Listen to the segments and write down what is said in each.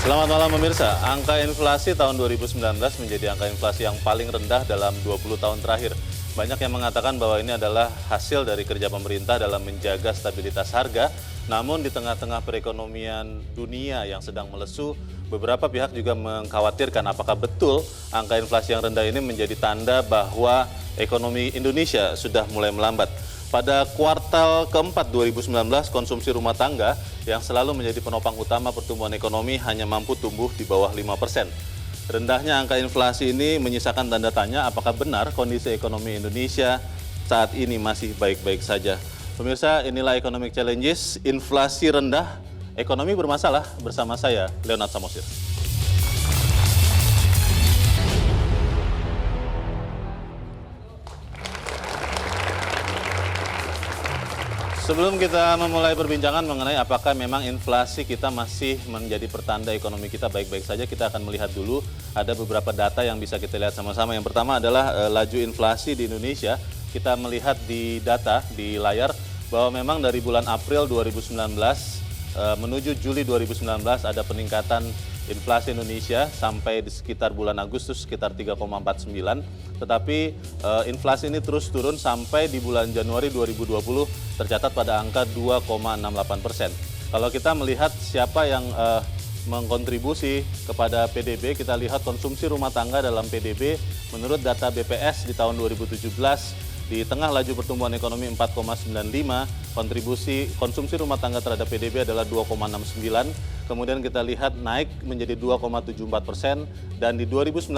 Selamat malam pemirsa, angka inflasi tahun 2019 menjadi angka inflasi yang paling rendah dalam 20 tahun terakhir. Banyak yang mengatakan bahwa ini adalah hasil dari kerja pemerintah dalam menjaga stabilitas harga, namun di tengah-tengah perekonomian dunia yang sedang melesu, beberapa pihak juga mengkhawatirkan apakah betul angka inflasi yang rendah ini menjadi tanda bahwa ekonomi Indonesia sudah mulai melambat. Pada kuartal keempat 2019, konsumsi rumah tangga yang selalu menjadi penopang utama pertumbuhan ekonomi hanya mampu tumbuh di bawah 5%. Rendahnya angka inflasi ini menyisakan tanda tanya apakah benar kondisi ekonomi Indonesia saat ini masih baik-baik saja. Pemirsa, inilah Economic Challenges, inflasi rendah, ekonomi bermasalah bersama saya, Leonard Samosir. Sebelum kita memulai perbincangan mengenai apakah memang inflasi kita masih menjadi pertanda ekonomi kita baik-baik saja, kita akan melihat dulu ada beberapa data yang bisa kita lihat sama-sama. Yang pertama adalah laju inflasi di Indonesia. Kita melihat di data di layar bahwa memang dari bulan April 2019 menuju Juli 2019 ada peningkatan inflasi Indonesia sampai di sekitar bulan Agustus sekitar 3,49, tetapi inflasi ini terus turun sampai di bulan Januari 2020 tercatat pada angka 2,68%. Kalau kita melihat siapa yang mengkontribusi kepada PDB, kita lihat konsumsi rumah tangga dalam PDB menurut data BPS di tahun 2017 di tengah laju pertumbuhan ekonomi 4,95, kontribusi konsumsi rumah tangga terhadap PDB adalah 2,69. Kemudian kita lihat naik menjadi 2,74% dan di 2019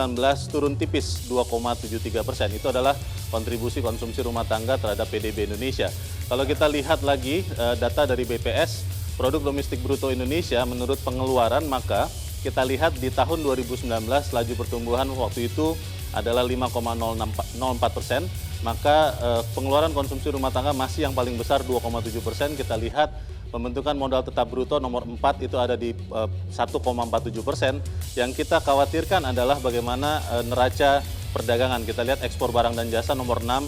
turun tipis 2,73%. Itu adalah kontribusi konsumsi rumah tangga terhadap PDB Indonesia. Kalau kita lihat lagi data dari BPS, produk domestik bruto Indonesia menurut pengeluaran, maka kita lihat di tahun 2019 laju pertumbuhan waktu itu adalah 5,04%. Maka pengeluaran konsumsi rumah tangga masih yang paling besar 2,7%. Kita lihat pembentukan modal tetap bruto nomor 4 itu ada di 1,47%. Yang kita khawatirkan adalah bagaimana neraca perdagangan. Kita lihat ekspor barang dan jasa nomor 6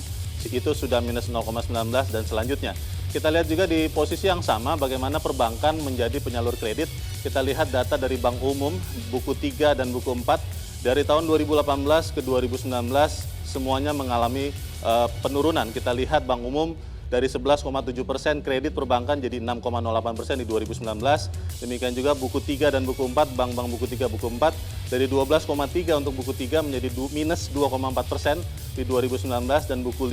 itu sudah minus 0,19 dan selanjutnya. Kita lihat juga di posisi yang sama bagaimana perbankan menjadi penyalur kredit. Kita lihat data dari Bank Umum, buku 3 dan buku 4. Dari tahun 2018 ke 2019 semuanya mengalami penurunan. Kita lihat Bank Umum dari 11,7% kredit perbankan jadi 6,08% di 2019. Demikian juga buku 3 dan buku 4, bank-bank buku 3, buku 4 dari 12,3 untuk buku 3 menjadi minus 2,4% di 2019 dan buku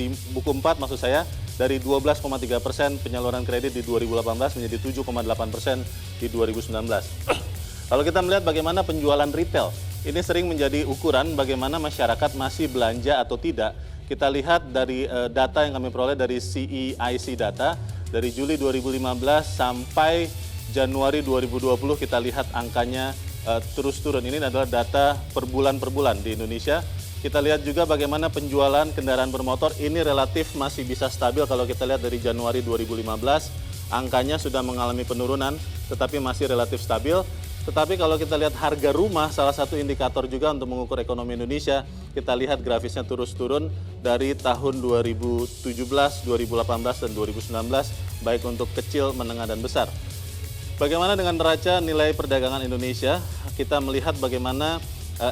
4 maksud saya dari 12,3% penyaluran kredit di 2018 menjadi 7,8% di 2019. Kalau kita melihat bagaimana penjualan retail, ini sering menjadi ukuran bagaimana masyarakat masih belanja atau tidak. Kita lihat dari data yang kami peroleh dari CEIC data, dari Juli 2015 sampai Januari 2020 kita lihat angkanya terus turun. Ini adalah data per bulan di Indonesia. Kita lihat juga bagaimana penjualan kendaraan bermotor ini relatif masih bisa stabil. Kalau kita lihat dari Januari 2015, angkanya sudah mengalami penurunan, tetapi masih relatif stabil. Tetapi kalau kita lihat harga rumah, salah satu indikator juga untuk mengukur ekonomi Indonesia, kita lihat grafisnya terus turun dari tahun 2017, 2018, dan 2019, baik untuk kecil, menengah, dan besar. Bagaimana dengan neraca nilai perdagangan Indonesia? Kita melihat bagaimana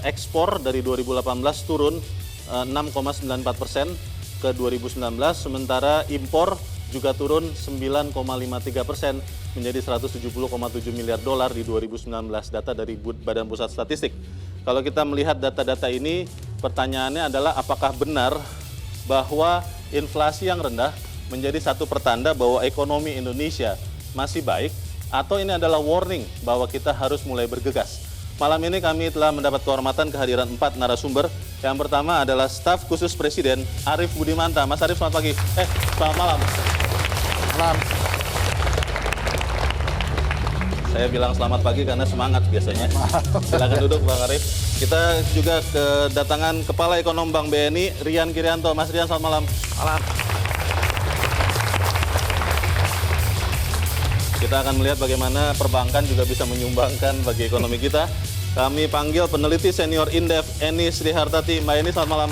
ekspor dari 2018 turun 6,94% ke 2019, sementara impor juga turun 9,53% menjadi 170,7 miliar dolar di 2019, data dari Badan Pusat Statistik. Kalau kita melihat data-data ini, pertanyaannya adalah apakah benar bahwa inflasi yang rendah menjadi satu pertanda bahwa ekonomi Indonesia masih baik, atau ini adalah warning bahwa kita harus mulai bergegas. Malam ini kami telah mendapat kehormatan kehadiran 4 narasumber. Yang pertama adalah staf khusus Presiden Arief Budimanta. Mas Arief, selamat pagi. Selamat malam. Malam. Saya bilang selamat pagi karena semangat biasanya. Silakan duduk Bang Arief. Kita juga kedatangan Kepala Ekonom Bank BNI, Rian Kirianto. Mas Rian, selamat malam. Malam. Kita akan melihat bagaimana perbankan juga bisa menyumbangkan bagi ekonomi kita. Kami panggil peneliti senior Indef, Eni Srihartati. Mbak Eni, selamat malam.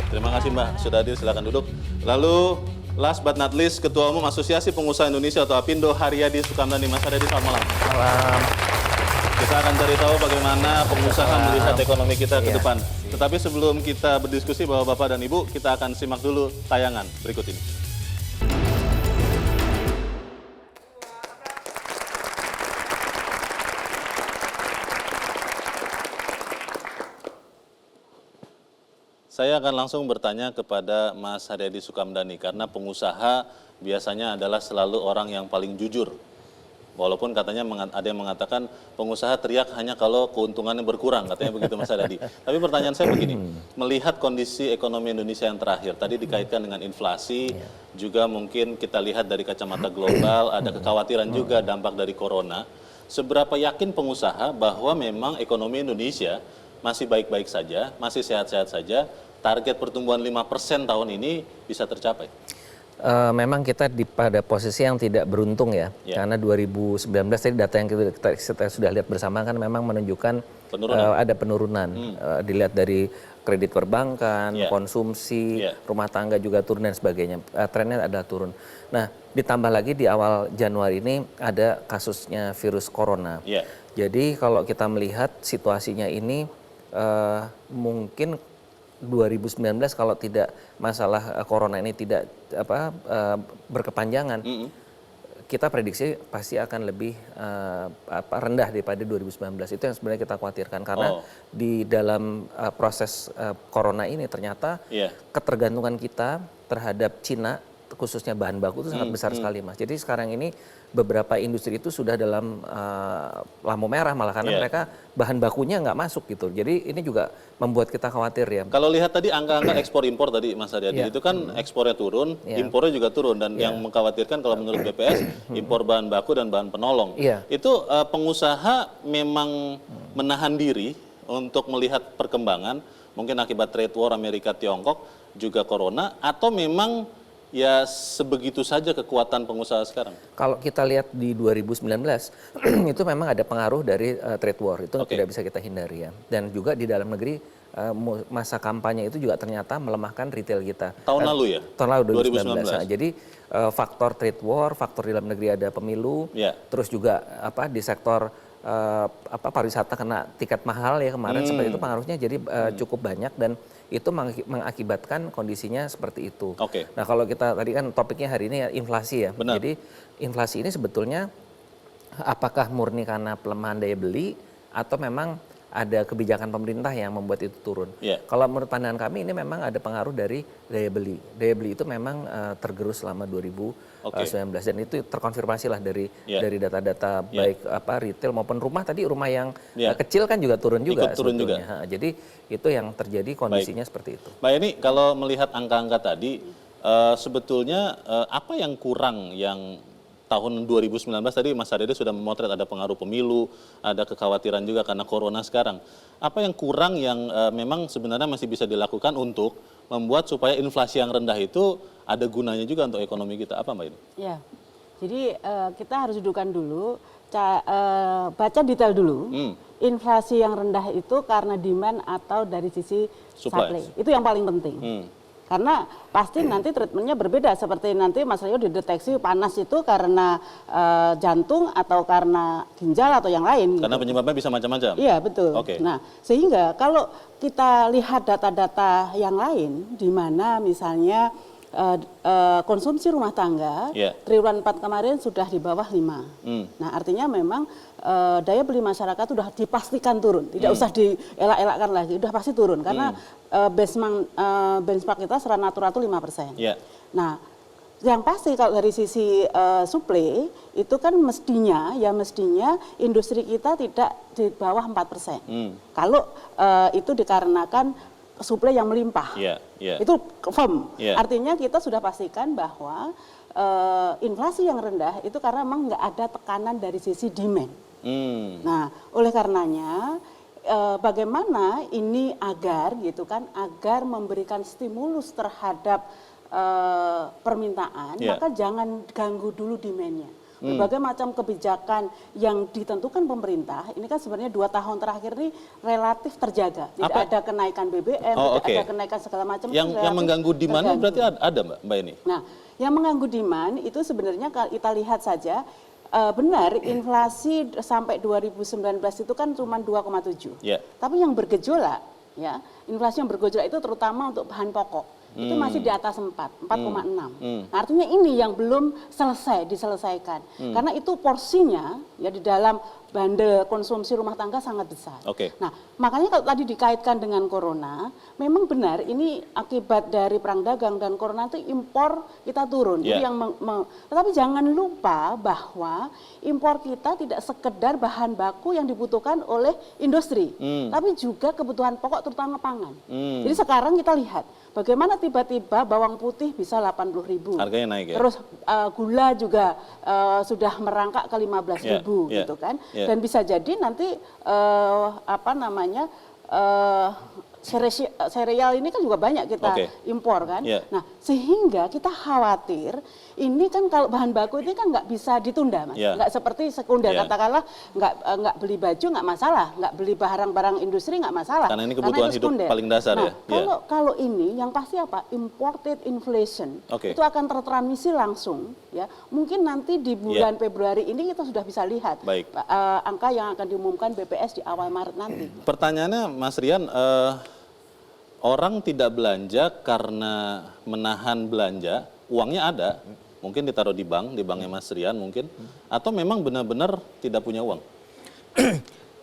Terima kasih Mbak, sudah hadir, silakan duduk. Lalu Last but not least, Ketua Umum Asosiasi Pengusaha Indonesia atau APindo, Haryadi Sukamdhani. Mas Haryadi, selamat malam. Malam. Kita akan cari tahu bagaimana pengusaha melihat ekonomi kita ke depan. Tetapi sebelum kita berdiskusi, Bapak-Bapak dan Ibu, kita akan simak dulu tayangan berikut ini. Saya akan langsung bertanya kepada Mas Haryadi Sukamdhani, karena pengusaha biasanya adalah selalu orang yang paling jujur. Walaupun katanya ada yang mengatakan pengusaha teriak hanya kalau keuntungannya berkurang, katanya begitu Mas Haryadi. Tapi pertanyaan saya begini, melihat kondisi ekonomi Indonesia yang terakhir, tadi dikaitkan dengan inflasi, juga mungkin kita lihat dari kacamata global, ada kekhawatiran juga dampak dari corona. Seberapa yakin pengusaha bahwa memang ekonomi Indonesia masih baik-baik saja, masih sehat-sehat saja, target pertumbuhan 5% tahun ini bisa tercapai? Memang kita pada posisi yang tidak beruntung ya, karena 2019 tadi data yang kita sudah lihat bersama kan memang menunjukkan ada penurunan. Dilihat dari kredit perbankan, konsumsi, rumah tangga juga turun dan sebagainya. Trennya adalah turun. Nah, ditambah lagi di awal Januari ini ada kasusnya virus corona. Jadi kalau kita melihat situasinya ini mungkin 2019 kalau tidak masalah corona ini tidak berkepanjangan, kita prediksi pasti akan lebih rendah daripada 2019. Itu yang sebenarnya kita khawatirkan karena di dalam proses corona ini ternyata ketergantungan kita terhadap Cina, khususnya bahan baku itu sangat besar sekali, Mas. Jadi sekarang ini beberapa industri itu sudah dalam lampu merah malah karena mereka bahan bakunya nggak masuk gitu. Jadi ini juga membuat kita khawatir ya. Kalau lihat tadi angka-angka ekspor impor tadi Mas Haryadi, itu kan ekspornya turun, impornya juga turun, dan yang mengkhawatirkan kalau menurut BPS impor bahan baku dan bahan penolong. Itu pengusaha memang menahan diri untuk melihat perkembangan mungkin akibat trade war Amerika Tiongkok juga corona, atau memang ya sebegitu saja kekuatan pengusaha sekarang? Kalau kita lihat di 2019 itu memang ada pengaruh dari trade war, itu tidak bisa kita hindari ya. Dan juga di dalam negeri masa kampanye itu juga ternyata melemahkan retail kita. Tahun lalu ya? Tahun lalu 2019. Nah, jadi faktor trade war, faktor di dalam negeri ada pemilu, terus juga di sektor pariwisata kena tiket mahal ya kemarin, seperti itu pengaruhnya jadi cukup banyak dan itu mengakibatkan kondisinya seperti itu. Nah kalau kita tadi kan topiknya hari ini ya inflasi ya. Jadi inflasi ini sebetulnya apakah murni karena pelemahan daya beli atau memang ada kebijakan pemerintah yang membuat itu turun. Kalau menurut pandangan kami ini memang ada pengaruh dari daya beli. Daya beli itu memang tergerus selama 2019 dan itu terkonfirmasi lah dari data-data baik retail maupun rumah. Tadi rumah yang kecil kan juga turun juga. Jadi itu yang terjadi kondisinya seperti itu. Mbak Eni, kalau melihat angka-angka tadi sebetulnya apa yang kurang yang tahun 2019 tadi Mas Haryadi sudah memotret ada pengaruh pemilu, ada kekhawatiran juga karena corona sekarang. Apa yang kurang yang memang sebenarnya masih bisa dilakukan untuk membuat supaya inflasi yang rendah itu ada gunanya juga untuk ekonomi kita? Apa Mbak ini? Ya, jadi kita harus dudukkan dulu, baca detail dulu. Inflasi yang rendah itu karena demand atau dari sisi supply. Itu yang paling penting. Karena pasti nanti treatmentnya berbeda, seperti nanti Mas Rayo dideteksi panas itu karena jantung atau karena ginjal atau yang lain. Karena penyebabnya bisa macam-macam? Iya betul. Nah sehingga kalau kita lihat data-data yang lain, di mana misalnya konsumsi rumah tangga, triwulan 4 kemarin sudah di bawah 5. Nah artinya memang daya beli masyarakat sudah dipastikan turun, tidak usah dielak-elakkan lagi, sudah pasti turun karena benchmark kita secara natural itu 5%. Nah, yang pasti kalau dari sisi supply itu kan mestinya industri kita tidak di bawah 4%. Kalau itu dikarenakan suplai yang melimpah, itu firm. Artinya kita sudah pastikan bahwa inflasi yang rendah itu karena memang nggak ada tekanan dari sisi demand. Nah, oleh karenanya bagaimana ini agar memberikan stimulus terhadap permintaan, maka jangan ganggu dulu demand-nya. berbagai macam kebijakan yang ditentukan pemerintah, ini kan sebenarnya 2 tahun terakhir ini relatif terjaga. Tidak ada kenaikan BBM, tidak ada kenaikan segala macam. Yang mengganggu demand berarti ada Mbak ini? Nah, yang mengganggu demand itu sebenarnya kalau kita lihat saja, benar inflasi sampai 2019 itu kan cuma 2,7. Tapi yang bergejolak, ya inflasi yang bergejolak itu terutama untuk bahan pokok. Itu masih di atas 4,6. Nah, artinya ini yang belum diselesaikan. Karena itu porsinya ya di dalam bandel konsumsi rumah tangga sangat besar. Nah, makanya kalau tadi dikaitkan dengan corona, memang benar ini akibat dari perang dagang dan corona itu impor kita turun. Itu yang tetapi jangan lupa bahwa impor kita tidak sekedar bahan baku yang dibutuhkan oleh industri, tapi juga kebutuhan pokok terutama pangan. Jadi sekarang kita lihat bagaimana tiba-tiba bawang putih bisa 80.000. Harganya naik ya. Terus gula juga sudah merangkak ke 15.000 gitu kan. Dan bisa jadi nanti sereal ini kan juga banyak kita impor kan. Nah, sehingga kita khawatir ini kan kalau bahan baku ini kan nggak bisa ditunda, Mas. Nggak seperti sekunder, katakanlah nggak beli baju nggak masalah, nggak beli barang-barang industri nggak masalah. Karena ini kebutuhan hidup paling dasar ya. Kalau ini yang pasti apa? Imported inflation itu akan tertransmisi langsung ya. Mungkin nanti di bulan Februari ini kita sudah bisa lihat angka yang akan diumumkan BPS di awal Maret nanti. Pertanyaannya Mas Rian, orang tidak belanja karena menahan belanja, uangnya ada, mungkin ditaruh di banknya Mas Rian mungkin, atau memang benar-benar tidak punya uang?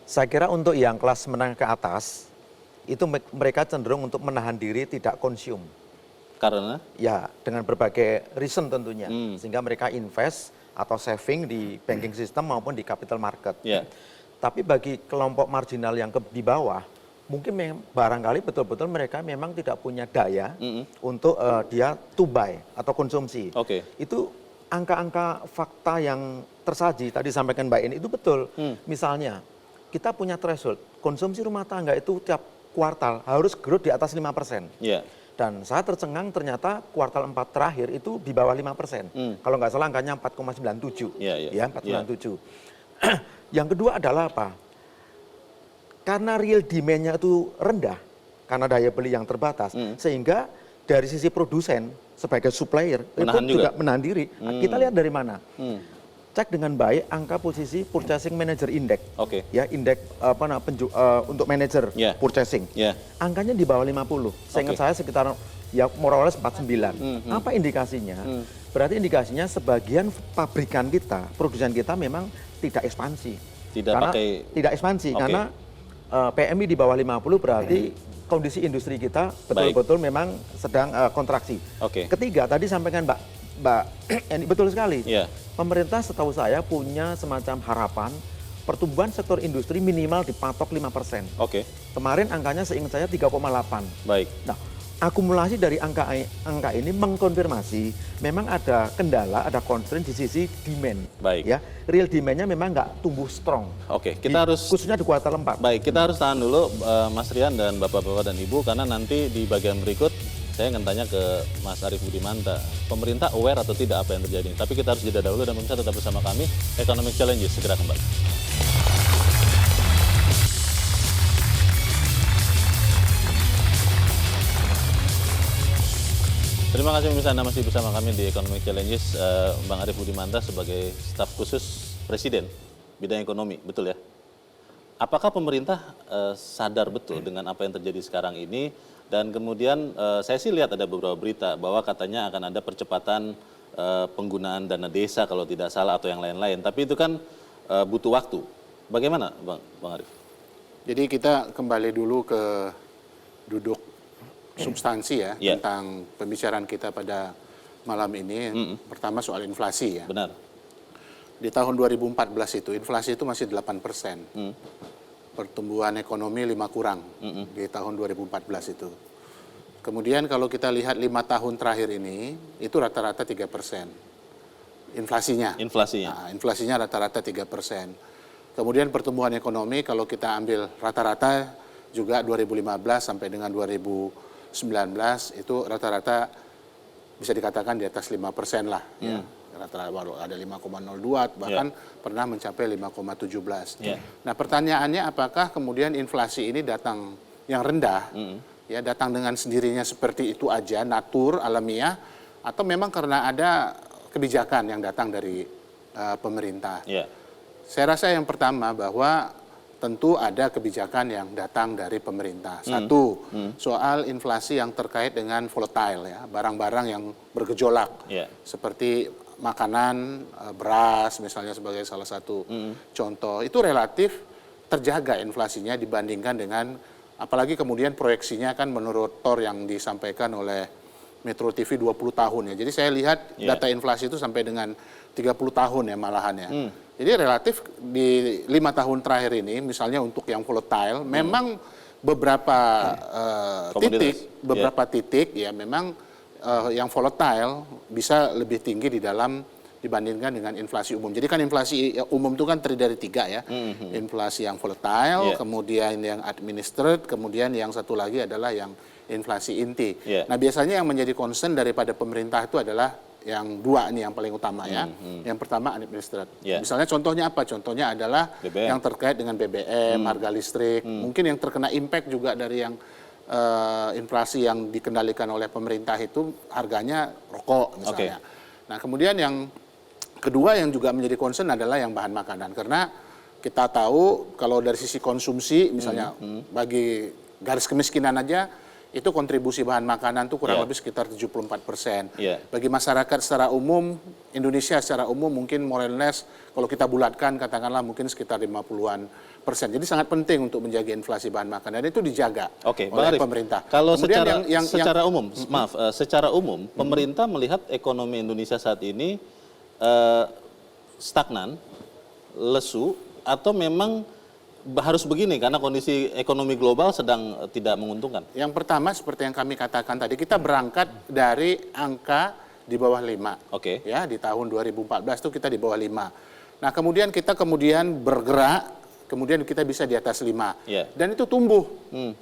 Saya kira untuk yang kelas menengah ke atas, itu mereka cenderung untuk menahan diri tidak konsum. Karena? Ya, dengan berbagai reason tentunya, sehingga mereka invest atau saving di banking system maupun di capital market. Tapi bagi kelompok marginal yang di bawah, mungkin barangkali betul-betul mereka memang tidak punya daya untuk dia to buy atau konsumsi. Itu angka-angka fakta yang tersaji tadi sampaikan Mbak Eni itu betul. Misalnya kita punya threshold konsumsi rumah tangga itu tiap kuartal harus growth di atas 5%. Dan saya tercengang ternyata kuartal 4 terakhir itu di bawah 5%. Kalau nggak salah angkanya 4,97. Ya, 4,97. Yang kedua adalah apa? Karena real demand-nya itu rendah, karena daya beli yang terbatas, sehingga dari sisi produsen sebagai supplier menahan itu juga menahan diri. Kita lihat dari mana? Cek dengan baik angka posisi Purchasing Manager Index, ya indeks untuk manager purchasing, angkanya di bawah 50. Seingat saya sekitar ya more or less 49. Apa indikasinya? Berarti indikasinya sebagian pabrikan kita, produsen kita memang tidak ekspansi. Tidak ekspansi karena PMI di bawah 50 berarti kondisi industri kita betul-betul memang sedang kontraksi. Ketiga, tadi sampaikan Mbak Eni betul sekali. Pemerintah setahu saya punya semacam harapan pertumbuhan sektor industri minimal dipatok 5%. Kemarin angkanya seingat saya 3,8. Nah, akumulasi dari angka ini mengkonfirmasi memang ada kendala, ada constraint di sisi demand. Ya, real demand-nya memang nggak tumbuh strong. Kita harus khususnya di kuartal 4. Kita harus tahan dulu Mas Rian dan Bapak-bapak dan Ibu, karena nanti di bagian berikut saya akan tanya ke Mas Arief Budimanta, pemerintah aware atau tidak apa yang terjadi. Tapi kita harus jeda dahulu dan pemirsa tetap bersama kami. Economic Challenges segera kembali. Terima kasih pemirsa, Anda masih bersama kami di Economic Challenges. Bang Arief Budimanta sebagai staf khusus Presiden bidang ekonomi, betul ya? Apakah pemerintah sadar betul dengan apa yang terjadi sekarang ini? Dan kemudian saya sih lihat ada beberapa berita bahwa katanya akan ada percepatan penggunaan dana desa kalau tidak salah atau yang lain-lain. Tapi itu kan butuh waktu. Bagaimana Bang Arief? Jadi kita kembali dulu ke duduk substansi ya tentang pembicaraan kita pada malam ini. Pertama soal inflasi ya. Benar. Di tahun 2014 itu inflasi itu masih 8%. Pertumbuhan ekonomi 5 kurang di tahun 2014 itu. Kemudian kalau kita lihat 5 tahun terakhir ini itu rata-rata 3%. Inflasinya. Nah, inflasinya rata-rata 3%. Kemudian pertumbuhan ekonomi kalau kita ambil rata-rata juga 2015 sampai dengan 2019 itu rata-rata bisa dikatakan di atas 5% lah. Ya. rata-rata ada 5,02 bahkan pernah mencapai 5,17. Nah pertanyaannya apakah kemudian inflasi ini datang yang rendah, ya datang dengan sendirinya seperti itu aja, natur, alamiah, atau memang karena ada kebijakan yang datang dari pemerintah. Saya rasa yang pertama bahwa tentu ada kebijakan yang datang dari pemerintah. Satu, soal inflasi yang terkait dengan volatile, ya, barang-barang yang bergejolak, seperti makanan, beras misalnya sebagai salah satu contoh. Itu relatif terjaga inflasinya dibandingkan dengan, apalagi kemudian proyeksinya kan menurut TOR yang disampaikan oleh Metro TV 20 tahun ya. Jadi saya lihat data inflasi itu sampai dengan 30 tahun ya malahan ya. Jadi relatif di 5 tahun terakhir ini, misalnya untuk yang volatile, memang beberapa titik ya memang yang volatile bisa lebih tinggi dibandingkan dengan inflasi umum. Jadi kan inflasi umum itu kan terdiri dari 3 ya. Inflasi yang volatile, kemudian yang administered, kemudian yang satu lagi adalah yang inflasi inti. Nah biasanya yang menjadi concern daripada pemerintah itu adalah yang 2 nih yang paling utama ya. Yang pertama administered. Misalnya contohnya apa? Contohnya adalah BBM. Yang terkait dengan BBM, harga listrik. Mungkin yang terkena impact juga dari yang inflasi yang dikendalikan oleh pemerintah itu harganya rokok misalnya. Nah kemudian yang kedua yang juga menjadi concern adalah yang bahan makanan. Karena kita tahu kalau dari sisi konsumsi misalnya bagi garis kemiskinan aja itu kontribusi bahan makanan itu kurang lebih sekitar 74%. Bagi masyarakat secara umum, Indonesia secara umum mungkin more or less kalau kita bulatkan katakanlah mungkin sekitar 50-an persen. Jadi sangat penting untuk menjaga inflasi bahan makanan dan itu dijaga oleh pemerintah. Kalau secara umum pemerintah melihat ekonomi Indonesia saat ini stagnan, lesu, atau memang harus begini karena kondisi ekonomi global sedang tidak menguntungkan? Yang pertama seperti yang kami katakan tadi, kita berangkat dari angka di bawah 5. Ya, di tahun 2014 itu kita di bawah 5. Nah, kemudian kita bergerak, kemudian kita bisa di atas 5. Dan itu tumbuh.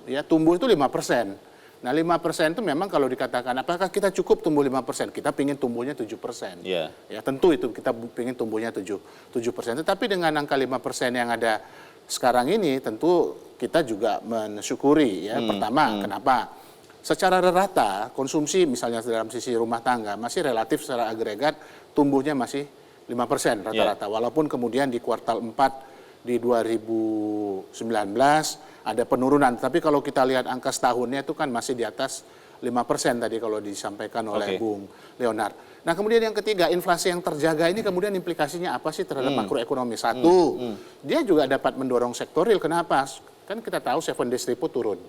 Ya, tumbuh itu 5%. Nah 5% itu memang kalau dikatakan apakah kita cukup tumbuh 5%? Kita ingin tumbuhnya 7%. Ya tentu itu kita ingin tumbuhnya 7%. Tetapi dengan angka 5% yang ada sekarang ini tentu kita juga mensyukuri ya. Pertama, kenapa? Secara rata konsumsi misalnya dalam sisi rumah tangga masih relatif secara agregat tumbuhnya masih 5% rata-rata. Walaupun kemudian di kuartal 4 di 2019 ada penurunan. Tapi kalau kita lihat angka setahunnya itu kan masih di atas 5% tadi kalau disampaikan oleh Bung Leonard. Nah kemudian yang ketiga, inflasi yang terjaga ini kemudian implikasinya apa sih terhadap makroekonomi? Satu, dia juga dapat mendorong sektoril. Kenapa? Kan kita tahu 7 days repo turun.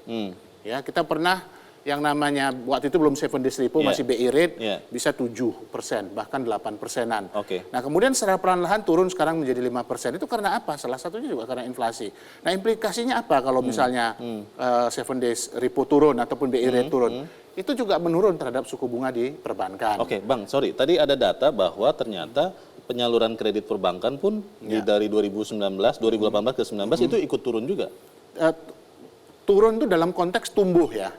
Ya, kita pernah yang namanya waktu itu belum 7 days repo masih BI rate bisa 7%, bahkan 8%-an. Nah kemudian secara perlahan-lahan turun sekarang menjadi 5%. Itu karena apa? Salah satunya juga karena inflasi. Nah implikasinya apa kalau misalnya 7 days repo turun ataupun BI rate turun? Itu juga menurun terhadap suku bunga di perbankan. Bang, sorry. Tadi ada data bahwa ternyata penyaluran kredit perbankan pun dari 2018 ke 2019 itu ikut turun juga. Turun itu dalam konteks tumbuh ya.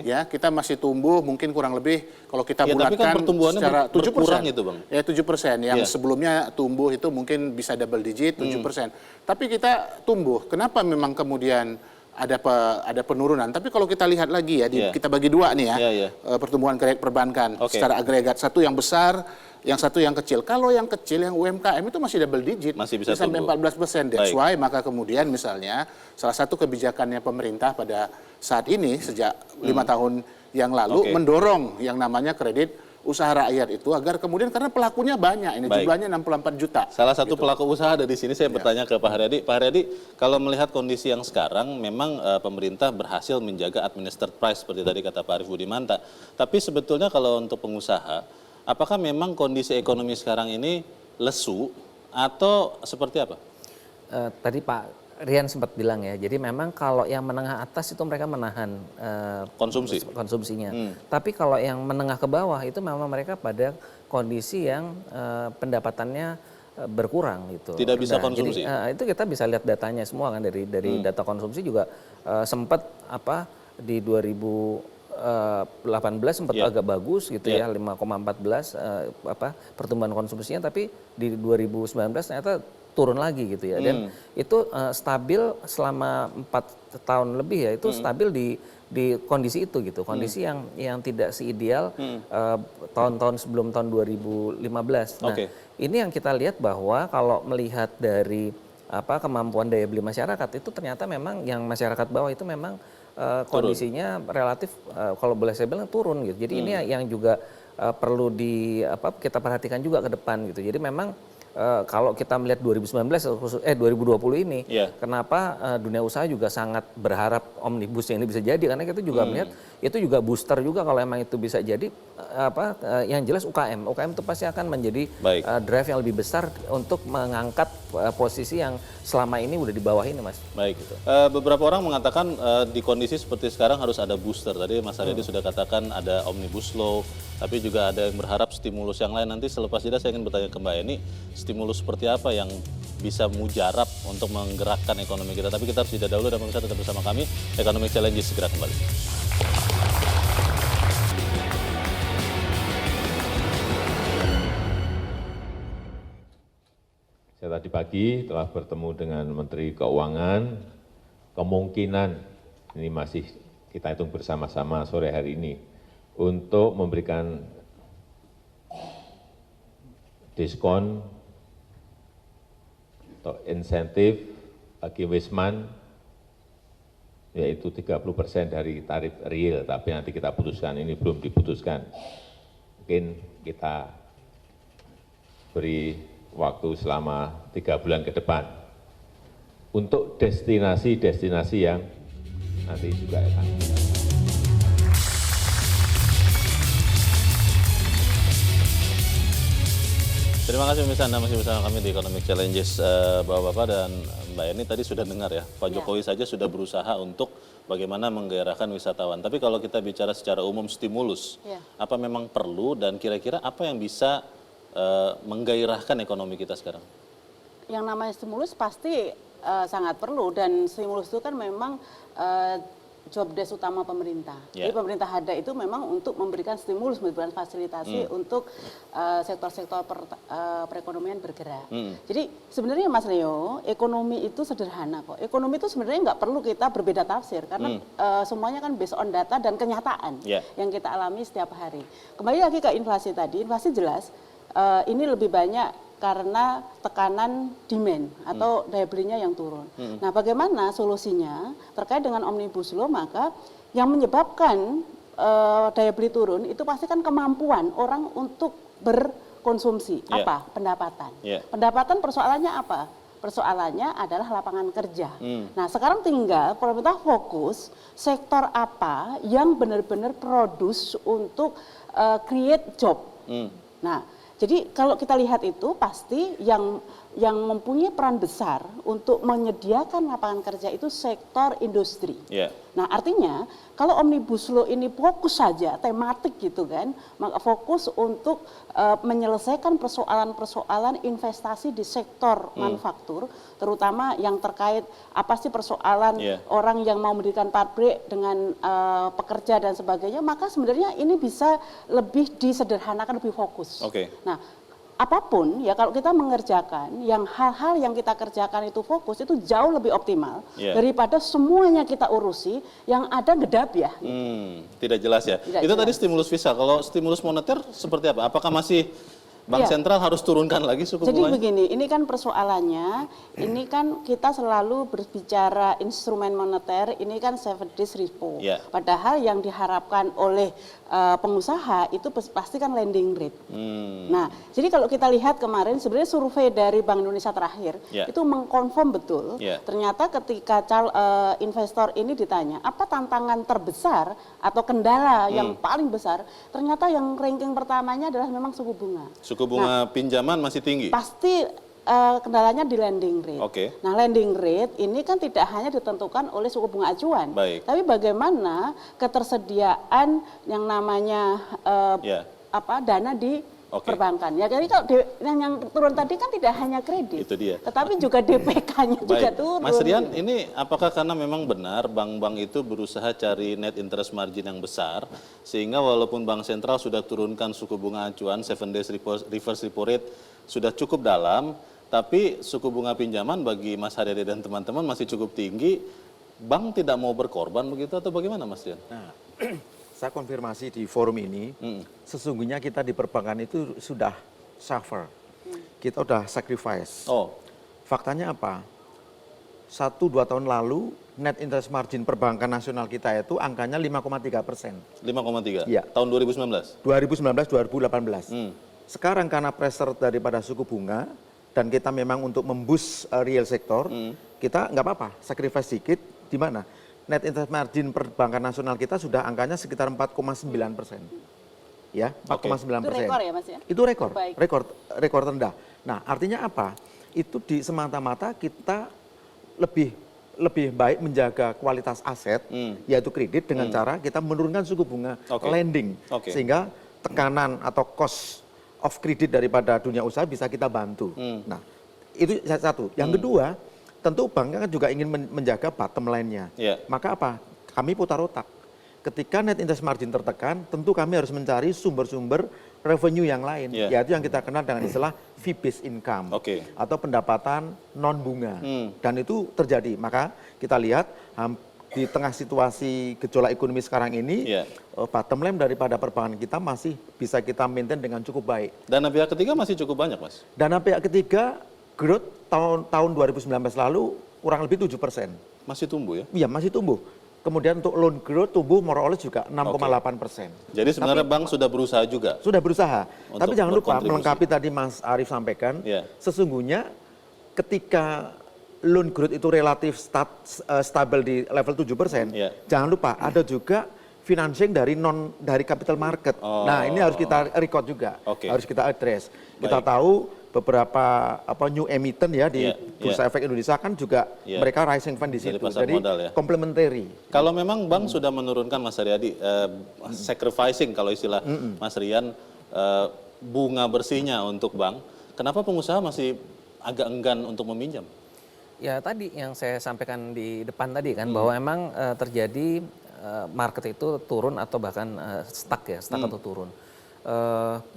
Ya, kita masih tumbuh mungkin kurang lebih kalau kita bulatkan kan secara 7%. Itu, Bang. Ya 7%. Yang sebelumnya tumbuh itu mungkin bisa double digit 7%. Tapi kita tumbuh. Kenapa memang kemudian ada penurunan? Tapi kalau kita lihat lagi ya, kita bagi 2 nih ya, pertumbuhan kredit perbankan secara agregat. Satu yang besar, yang satu yang kecil. Kalau yang kecil, yang UMKM itu masih double digit, masih bisa sampai 14%. That's why maka kemudian misalnya salah satu kebijakannya pemerintah pada saat ini sejak 5 tahun yang lalu mendorong yang namanya kredit usaha rakyat itu agar kemudian karena pelakunya banyak ini jumlahnya 64 juta. Salah satu pelaku usaha ada di sini, saya bertanya ke Pak Haryadi. Pak Haryadi, kalau melihat kondisi yang sekarang memang pemerintah berhasil menjaga administered price seperti tadi kata Pak Arief Budimanta. Tapi sebetulnya kalau untuk pengusaha, apakah memang kondisi ekonomi sekarang ini lesu atau seperti apa? Tadi Pak Rian sempat bilang ya, jadi memang kalau yang menengah atas itu mereka menahan konsumsinya. Tapi kalau yang menengah ke bawah itu memang mereka pada kondisi yang pendapatannya berkurang gitu. Tidak bisa konsumsi. Jadi, itu kita bisa lihat datanya semua kan dari data konsumsi juga sempat di 2019 sempat agak bagus gitu ya, 5,14 pertumbuhan konsumsinya, tapi di 2019 ternyata turun lagi gitu ya. Dan itu stabil selama 4 tahun lebih ya, itu stabil di kondisi itu gitu, kondisi yang tidak seideal tahun-tahun sebelum tahun 2015. Nah, ini yang kita lihat bahwa kalau melihat dari kemampuan daya beli masyarakat itu ternyata memang yang masyarakat bawah itu memang kondisinya relatif kalau boleh saya bilang turun gitu. Jadi ini yang juga perlu kita perhatikan juga ke depan gitu. Jadi memang kalau kita melihat 2020 ini, kenapa dunia usaha juga sangat berharap omnibus ini bisa jadi, karena kita juga melihat itu juga booster juga kalau emang itu bisa jadi. Yang jelas UKM itu pasti akan menjadi drive yang lebih besar untuk mengangkat posisi yang selama ini udah di bawah ini, Mas. Baik. Gitu. Beberapa orang mengatakan di kondisi seperti sekarang harus ada booster. Tadi Mas Haryadi sudah katakan ada omnibus law, tapi juga ada yang berharap stimulus yang lain. Nanti selepas jeda saya ingin bertanya ke Mbak Eni, stimulus seperti apa yang bisa mujarab untuk menggerakkan ekonomi kita. Tapi kita harus jeda dahulu dan pemirsa tetap bersama kami. Economic Challenges segera kembali. Saya tadi pagi telah bertemu dengan Menteri Keuangan, kemungkinan ini masih kita hitung bersama-sama sore hari ini untuk memberikan diskon atau insentif bagi Wisman yaitu 30% dari tarif real, tapi nanti kita putuskan, ini belum diputuskan. Mungkin kita beri waktu selama 3 bulan ke depan untuk destinasi-destinasi yang nanti juga akan. Terima kasih pemirsa, Anda masih bersama kami di Economic Challenges. Bapak-bapak dan Mbak Eni tadi sudah dengar ya, Pak Jokowi saja sudah berusaha untuk bagaimana menggairahkan wisatawan. Tapi kalau kita bicara secara umum stimulus, apa memang perlu dan kira-kira apa yang bisa menggairahkan ekonomi kita sekarang? Yang namanya stimulus pasti sangat perlu, dan stimulus itu kan memang job desk utama pemerintah. Jadi pemerintah ada itu memang untuk memberikan stimulus, memberikan fasilitasi untuk sektor-sektor perekonomian bergerak. Jadi sebenarnya Mas Leo, ekonomi itu sederhana kok. Ekonomi itu sebenarnya nggak perlu kita berbeda tafsir, karena semuanya kan based on data dan kenyataan yang kita alami setiap hari. Kembali lagi ke inflasi tadi, inflasi jelas ini lebih banyak karena tekanan demand atau daya belinya yang turun. Nah, bagaimana solusinya terkait dengan Omnibus Law? Maka yang menyebabkan daya beli turun itu pasti kan kemampuan orang untuk berkonsumsi. Apa? Pendapatan. Pendapatan persoalannya apa? Persoalannya adalah lapangan kerja. Nah, sekarang tinggal pemerintah fokus sektor apa yang benar-benar produce untuk create job. Nah, jadi kalau kita lihat itu pasti yang mempunyai peran besar untuk menyediakan lapangan kerja itu sektor industri. Nah, artinya kalau Omnibus Law ini fokus saja tematik gitu kan, maka fokus untuk menyelesaikan persoalan-persoalan investasi di sektor manufaktur, terutama yang terkait apa sih persoalan orang yang mau mendirikan pabrik dengan pekerja dan sebagainya, maka sebenarnya ini bisa lebih disederhanakan, lebih fokus. Nah, apapun ya kalau kita mengerjakan yang hal-hal yang kita kerjakan itu fokus, itu jauh lebih optimal daripada semuanya kita urusi yang ada gedap ya. Tidak jelas ya. Tidak itu jelas. Tadi stimulus fiskal. Kalau stimulus moneter seperti apa? Apakah masih Bank Sentral harus turunkan lagi suku bunganya? Jadi begini, ini kan persoalannya, ini kan kita selalu berbicara instrumen moneter, ini kan 7 days repo. Padahal yang diharapkan oleh pengusaha itu pasti kan lending rate. Nah, jadi kalau kita lihat kemarin sebenarnya survei dari Bank Indonesia terakhir itu mengkonfirm betul. Ternyata ketika investor ini ditanya apa tantangan terbesar atau kendala yang paling besar, ternyata yang ranking pertamanya adalah memang suku bunga. Suku bunga pinjaman masih tinggi? Pasti kendalanya di lending rate. Nah, lending rate ini kan tidak hanya ditentukan oleh suku bunga acuan, tapi bagaimana ketersediaan yang namanya dana di perbankan. Ya jadi kalau yang turun tadi kan tidak hanya kredit, itu dia. Tetapi juga DPK-nya juga turun. Mas Rian, ini apakah karena memang benar bank-bank itu berusaha cari net interest margin yang besar, sehingga walaupun Bank Sentral sudah turunkan suku bunga acuan 7 days reverse repo rate sudah cukup dalam, tapi suku bunga pinjaman bagi Mas Haryadi dan teman-teman masih cukup tinggi, bank tidak mau berkorban begitu atau bagaimana Mas Rian? Nah, saya konfirmasi di forum ini, sesungguhnya kita di perbankan itu sudah suffer, kita sudah sacrifice. Faktanya apa? 1-2 tahun lalu net interest margin perbankan nasional kita itu angkanya 5,3%. 5,3? Iya. Tahun 2019? 2019-2018. Sekarang karena pressure daripada suku bunga, dan kita memang untuk memboost real sektor, kita nggak apa-apa, sacrifice sedikit, di mana? Net interest margin perbankan nasional kita sudah angkanya sekitar 4,9%. Ya, 4,9%. Itu rekor ya Mas ya? Itu rekor rendah. Nah, artinya apa? Itu di semata-mata kita lebih baik menjaga kualitas aset, yaitu kredit, dengan cara kita menurunkan suku bunga lending, sehingga tekanan atau cost of kredit daripada dunia usaha bisa kita bantu. Nah, itu satu. Yang kedua, tentu bank kan juga ingin menjaga bottom line-nya. Maka apa? Kami putar otak. Ketika net interest margin tertekan, tentu kami harus mencari sumber-sumber revenue yang lain, yaitu yang kita kenal dengan istilah fee-based income atau pendapatan non bunga. Dan itu terjadi. Maka kita lihat di tengah situasi gejolak ekonomi sekarang ini, bottom line daripada perbankan kita masih bisa kita maintain dengan cukup baik. Dana pihak ketiga masih cukup banyak, Mas? Dana pihak ketiga growth tahun 2019 lalu kurang lebih 7%. Masih tumbuh ya? Iya, masih tumbuh. Kemudian untuk loan growth tumbuh more or less juga 6,8%. Jadi sebenarnya bank sudah berusaha juga? Sudah berusaha. Tapi jangan lupa melengkapi tadi Mas Arief sampaikan, sesungguhnya ketika loan growth itu relatif stabil di level 7%, jangan lupa ada juga financing dari capital market. Nah, ini harus kita record juga, harus kita address. Kita tahu beberapa new emiten ya di Bursa Efek Indonesia kan juga mereka rising fund di situ. Jadi complementary. Kalau memang bank sudah menurunkan, Mas Haryadi, sacrificing kalau istilah Mas Rian, bunga bersihnya untuk bank, kenapa pengusaha masih agak enggan untuk meminjam? Ya tadi yang saya sampaikan di depan tadi kan, bahwa memang terjadi market itu turun atau bahkan stuck atau turun.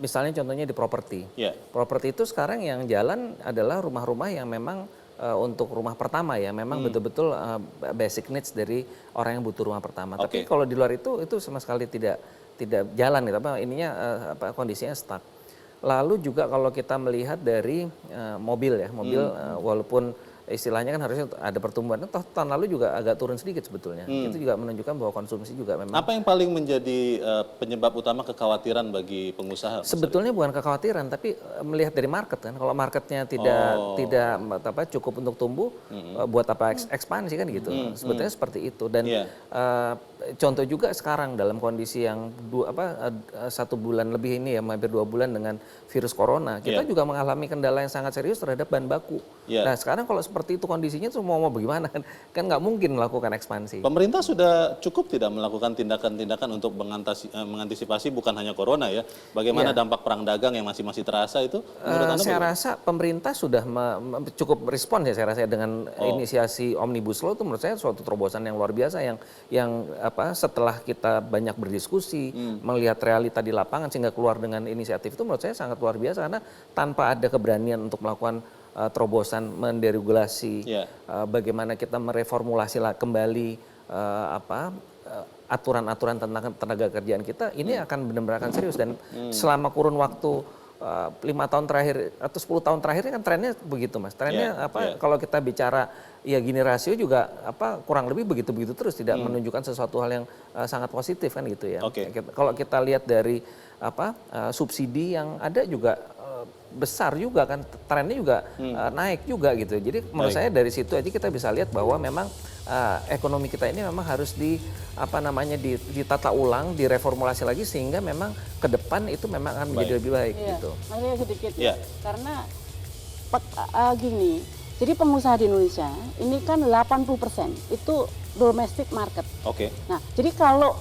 Misalnya contohnya di properti. Properti itu sekarang yang jalan adalah rumah-rumah yang memang untuk rumah pertama ya, memang betul-betul basic needs dari orang yang butuh rumah pertama. Tapi kalau di luar itu sama sekali tidak jalan gitu, kondisinya stuck. Lalu juga kalau kita melihat dari mobil walaupun istilahnya kan harusnya ada pertumbuhan, tahun lalu juga agak turun sedikit sebetulnya. Itu juga menunjukkan bahwa konsumsi juga memang. Apa yang paling menjadi penyebab utama kekhawatiran bagi pengusaha? Sebetulnya bukan kekhawatiran, tapi melihat dari market kan. Kalau marketnya tidak cukup untuk tumbuh, buat apa ekspansi kan gitu. Sebetulnya seperti itu. Dan contoh juga sekarang dalam kondisi yang 1 bulan lebih ini ya, hampir 2 bulan dengan virus corona, kita juga mengalami kendala yang sangat serius terhadap bahan baku. Nah sekarang kalau seperti itu kondisinya tuh mau bagaimana kan nggak mungkin melakukan ekspansi. Pemerintah sudah cukup tidak melakukan tindakan-tindakan untuk mengantisipasi bukan hanya corona ya, bagaimana dampak perang dagang yang masih terasa itu? Saya rasa pemerintah sudah cukup respon ya, saya rasa dengan inisiasi Omnibus Law itu menurut saya suatu terobosan yang luar biasa yang setelah kita banyak berdiskusi, melihat realita di lapangan sehingga keluar dengan inisiatif itu menurut saya sangat luar biasa, karena tanpa ada keberanian untuk melakukan terobosan menderegulasi, bagaimana kita mereformulasi kembali aturan-aturan tentang tenaga kerjaan kita, ini akan benar-benar akan serius. Dan selama kurun waktu 5 tahun terakhir atau 10 tahun terakhir kan trennya begitu, Mas. Trennya kalau kita bicara ya gini rasio juga kurang lebih begitu-begitu terus, tidak menunjukkan sesuatu hal yang sangat positif kan gitu ya. Kalau kita lihat dari subsidi yang ada juga besar juga kan, trennya juga naik juga gitu. Jadi menurut saya dari situ aja kita bisa lihat bahwa memang ekonomi kita ini memang harus ditata ulang, direformulasi lagi sehingga memang ke depan itu memang akan menjadi lebih baik gitu. Makanya sedikit karena gini, Jadi pengusaha di Indonesia ini kan 80% itu domestic market. Oke. Nah, jadi kalau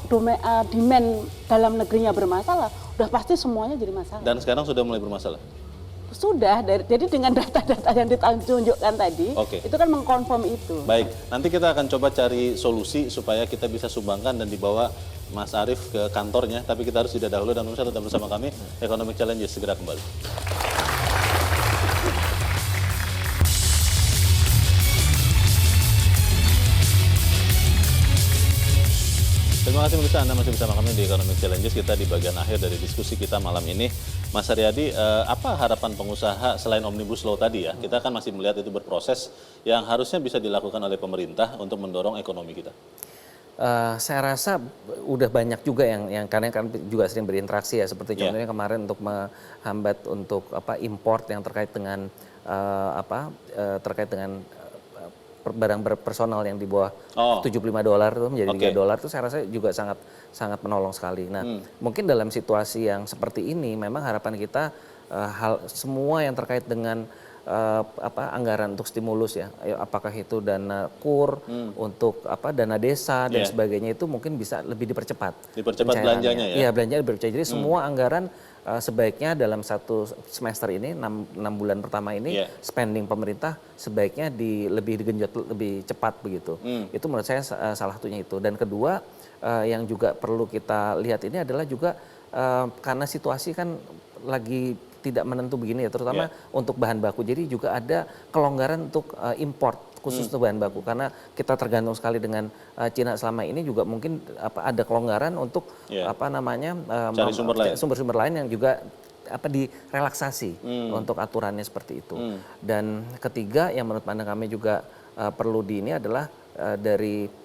demand dalam negerinya bermasalah, udah pasti semuanya jadi masalah. Dan sekarang sudah mulai bermasalah? Sudah, jadi dengan data-data yang ditunjukkan tadi, itu kan mengkonfirm itu. Baik, nanti kita akan coba cari solusi supaya kita bisa sumbangkan dan dibawa Mas Arief ke kantornya. Tapi kita harus jeda dahulu dan pemirsa tetap bersama kami. Economic Challenges segera kembali. Terima kasih pemirsa, Anda masih bersama kami di Economic Challenges. Kita di bagian akhir dari diskusi kita malam ini. Mas Haryadi, apa harapan pengusaha selain Omnibus Law tadi ya? Kita kan masih melihat itu berproses yang harusnya bisa dilakukan oleh pemerintah untuk mendorong ekonomi kita. Saya rasa udah banyak juga yang karena kan juga sering berinteraksi ya, seperti contohnya kemarin untuk menghambat untuk import yang terkait dengan barang personal yang di bawah $75 itu menjadi $3 itu saya rasa juga sangat menolong sekali. Nah, mungkin dalam situasi yang seperti ini memang harapan kita semua yang terkait dengan anggaran untuk stimulus ya, apakah itu dana KUR untuk dana desa dan sebagainya itu mungkin bisa lebih dipercepat. Dipercepat belanjanya ya? Iya, belanjanya dipercepat. Jadi semua anggaran sebaiknya dalam satu semester ini, 6 bulan pertama ini, spending pemerintah sebaiknya lebih digenjot lebih cepat begitu. Itu menurut saya salah satunya itu. Dan kedua yang juga perlu kita lihat ini adalah juga karena situasi kan lagi tidak menentu begini ya, terutama untuk bahan baku. Jadi juga ada kelonggaran untuk import khusus untuk bahan baku karena kita tergantung sekali dengan Cina selama ini, juga mungkin ada kelonggaran untuk cari sumber-sumber lain yang juga direlaksasi untuk aturannya seperti itu. Dan ketiga yang menurut pandang kami juga perlu ini adalah dari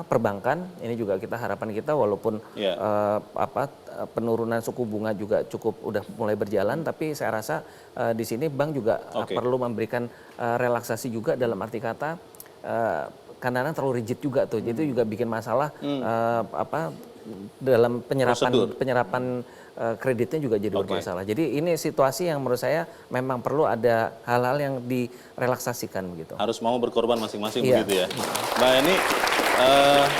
perbankan. Ini juga harapan kita walaupun penurunan suku bunga juga udah mulai berjalan, tapi saya rasa di sini bank juga perlu memberikan relaksasi juga dalam arti kata karena terlalu rigid juga tuh, itu juga bikin masalah dalam penyerapan kreditnya juga jadi bermasalah. Jadi ini situasi yang menurut saya memang perlu ada hal-hal yang direlaksasikan gitu. Harus mau berkorban masing-masing begitu ya. Mbak Eni,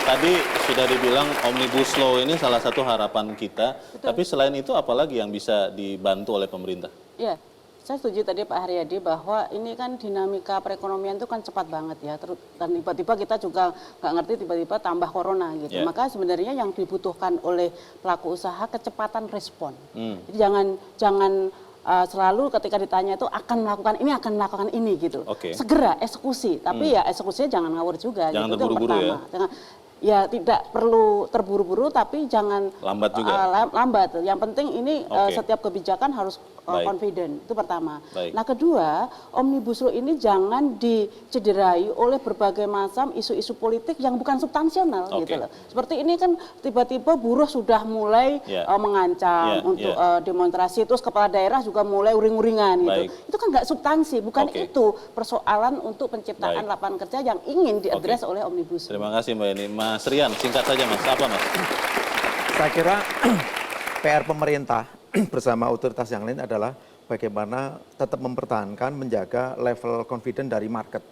tadi sudah dibilang Omnibus Law ini salah satu harapan kita. Betul. Tapi selain itu apalagi yang bisa dibantu oleh pemerintah? Ya, saya setuju tadi Pak Haryadi bahwa ini kan dinamika perekonomian itu kan cepat banget ya. Dan tiba-tiba kita juga nggak ngerti tiba-tiba tambah corona gitu. Maka sebenarnya yang dibutuhkan oleh pelaku usaha kecepatan respon. Jadi jangan selalu ketika ditanya itu akan melakukan ini gitu. Segera eksekusi, tapi ya eksekusinya jangan ngawur juga. Jangan gitu. terburu-buru ya. Ya tidak perlu terburu-buru, tapi jangan lambat juga. Lambat. Yang penting ini setiap kebijakan harus confident, itu pertama. Nah kedua, Omnibus Law ini jangan dicederai oleh berbagai macam isu-isu politik yang bukan substansional gitu loh. Seperti ini kan tiba-tiba buruh sudah mulai mengancam untuk demonstrasi, terus kepala daerah juga mulai uring-uringan gitu. Itu kan nggak substansi, bukan itu persoalan untuk penciptaan lapangan kerja yang ingin diadres oleh Omnibus Law. Terima kasih Mbak Eni. Mas Rian, singkat saja Mas, apa Mas? Saya kira PR pemerintah bersama otoritas yang lain adalah bagaimana tetap mempertahankan, menjaga level confident dari market,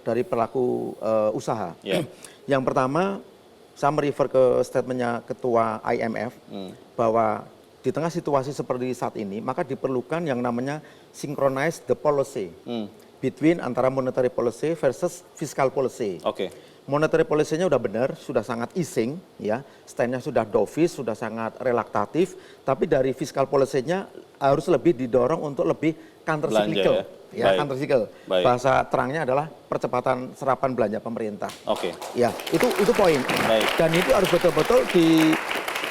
dari pelaku usaha. Yang pertama, saya merefer ke statementnya Ketua IMF, bahwa di tengah situasi seperti saat ini, maka diperlukan yang namanya synchronize the policy between antara monetary policy versus fiscal policy. Monetary policy-nya udah benar, sudah sangat easing, ya, stand-nya sudah dovish, sudah sangat relaktatif, tapi dari fiscal policy-nya harus lebih didorong untuk lebih counter-cyclical. Counter cyclical. Bahasa terangnya adalah percepatan serapan belanja pemerintah. Ya, itu poin. Dan itu harus betul-betul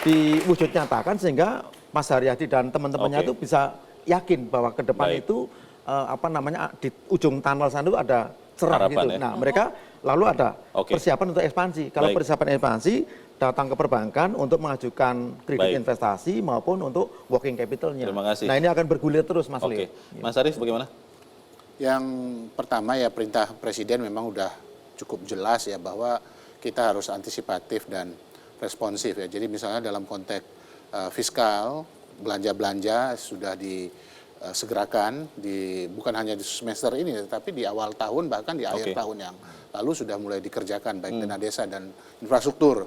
diwujud nyatakan sehingga Mas Haryadi dan teman-temannya itu bisa yakin bahwa ke depan itu di ujung tunnel sana itu ada cerah gitu. Nah, mereka lalu ada persiapan untuk ekspansi. Kalau persiapan ekspansi, datang ke perbankan untuk mengajukan kredit investasi maupun untuk working capital-nya. Terima kasih. Nah, ini akan bergulir terus, Mas Leo. Mas Arief bagaimana? Yang pertama ya perintah Presiden memang udah cukup jelas ya bahwa kita harus antisipatif dan responsif ya. Jadi misalnya dalam konteks fiskal, belanja-belanja sudah segerakan bukan hanya di semester ini, tetapi di awal tahun bahkan di akhir tahun yang lalu sudah mulai dikerjakan baik dana desa dan infrastruktur.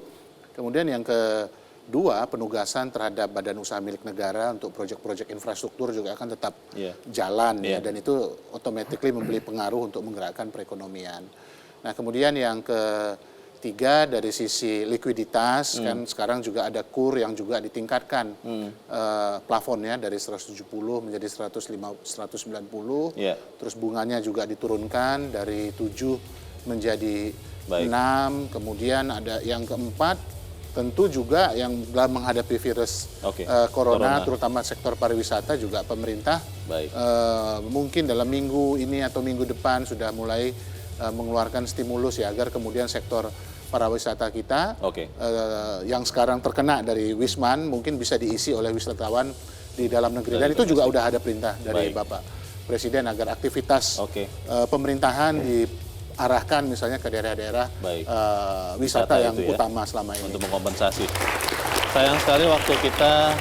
Kemudian yang kedua, penugasan terhadap badan usaha milik negara untuk proyek-proyek infrastruktur juga akan tetap jalan ya, dan itu automatically memberi pengaruh untuk menggerakkan perekonomian. Nah, kemudian yang ketiga dari sisi likuiditas kan sekarang juga ada KUR yang juga ditingkatkan plafonnya dari 170 menjadi 190, terus bunganya juga diturunkan dari 7 menjadi 6, kemudian ada yang keempat tentu juga yang dalam menghadapi virus corona terutama sektor pariwisata juga pemerintah mungkin dalam minggu ini atau minggu depan sudah mulai mengeluarkan stimulus ya agar kemudian sektor pariwisata kita yang sekarang terkena dari Wisman mungkin bisa diisi oleh wisatawan di dalam negeri. Dan itu juga udah ada perintah dari Bapak Presiden agar aktivitas pemerintahan diarahkan misalnya ke daerah-daerah wisata yang utama selama ini. Untuk mengkompensasi. Sayang sekali waktu kita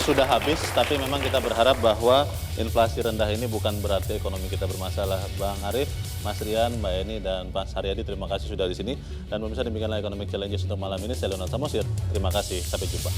sudah habis, tapi memang kita berharap bahwa inflasi rendah ini bukan berarti ekonomi kita bermasalah. Bang Arief, Mas Rian, Mbak Eni, dan Pak Haryadi, terima kasih sudah di sini. Dan pemirsa, demikianlah Economic Challenges untuk malam ini. Saya Leonard Samosir, terima kasih, sampai jumpa.